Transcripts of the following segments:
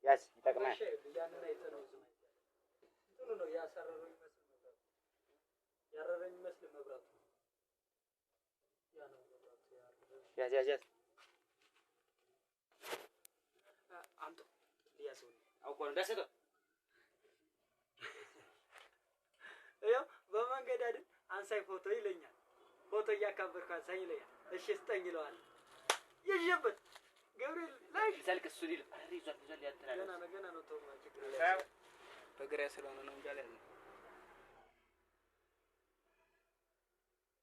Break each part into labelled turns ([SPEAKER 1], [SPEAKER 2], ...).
[SPEAKER 1] ያስ ይጠቅማል።
[SPEAKER 2] ያንን አይተነው ዝም እንትኑ ነው ያሰረረኝ መስል መብራት ያረረኝ መስል መብራት ያ ነው መብራት
[SPEAKER 1] ያዝ
[SPEAKER 2] አንተ ሊያሰው
[SPEAKER 1] አውቆ እንደሰጠ
[SPEAKER 2] ያው በመንገድ አይደል አንሳይ ፎቶ ይለኛል። ፎቶ እያካበርኩ አንሳይ ይለኛል። እሺ ስጠኝ ይለዋል። ይዤበት ገብርኤል ላይ
[SPEAKER 1] ሰልክ እሱ ሊል አረ ይዟል ያንተና
[SPEAKER 2] ገና ነው ተው ችግር
[SPEAKER 1] የለም። በግራ ስለሆነ ነው እንጂ አለ።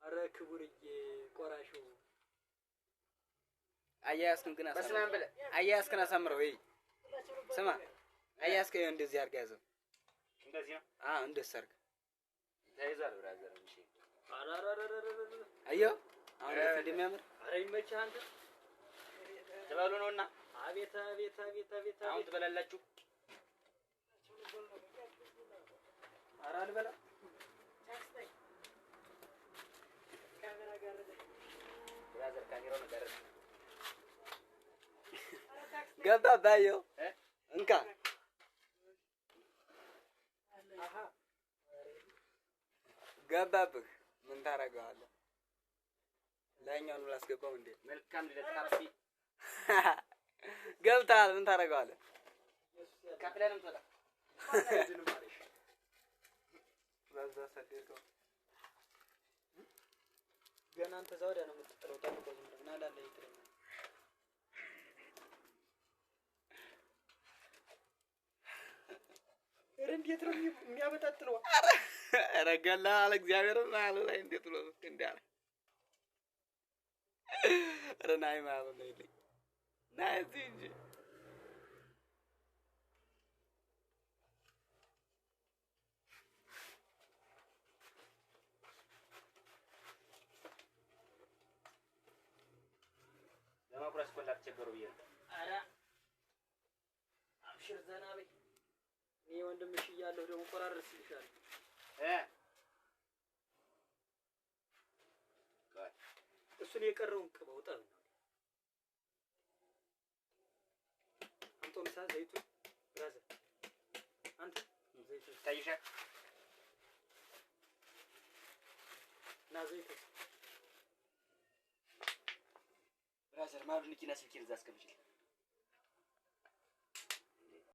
[SPEAKER 2] አረ ክቡርዬ ቆራሹ
[SPEAKER 1] አያያስክን ግን አያያስክን አሳምረው። ወይ ስማ አያያስከ እንደዚህ አድርጋ ያዘው። እንደዚህ ነው። እንደዚህ አድርጋ ተይዟል። ብራዘር እንጂ አዮ አሁን እንደሚያምር
[SPEAKER 2] አረ ይመችህ አንተ
[SPEAKER 1] ተባሉ ነውና
[SPEAKER 2] አቤት
[SPEAKER 1] አሁን ትበላላችሁ።
[SPEAKER 2] አረ አልበላ ካሜራ ጋር
[SPEAKER 1] ብራዘር ካሜራው ነገር
[SPEAKER 2] ገባ ባዮ እንካ ገባብህ። ምን ታረጋለህ? ላይኛውን ላስገባው እንዴ?
[SPEAKER 1] መልካም ለጣፊ
[SPEAKER 2] ገብታል። ምን ታረጋለህ?
[SPEAKER 1] ካፕላንም ተወጣ
[SPEAKER 2] ለዛ ሰደቀው ገና አንተ ዘወዳ ነው የምትጥለው። ጠብቀው ዝም ብለህ ናላለ ይጥረኝ እንዴት ነው የሚያበጣጥለው?
[SPEAKER 1] ኧረ ገላ አለ እግዚአብሔር ማለት ላይ እንዴት ነው እንዳለ ኧረ ናይ ማለት ነው ይልኝ ናይ እንጂ ለማቁረስ ኮላክ ቸገሩ ይሄ
[SPEAKER 2] ኧረ አብሽር ዘና በይ። እኔ ወንድምሽ እያለሁ ደግሞ ቆራረስልሻለሁ። እሱን የቀረውን ቅበው ጠብ ነው። አንተ ምሳ ዘይቱ ብራዘር አንተ ዘይቱ
[SPEAKER 1] ታይሻ
[SPEAKER 2] ና ዘይቱ
[SPEAKER 1] ብራዘር ማሉን ኪና ስልኬን እዛ አስቀምጪልኝ።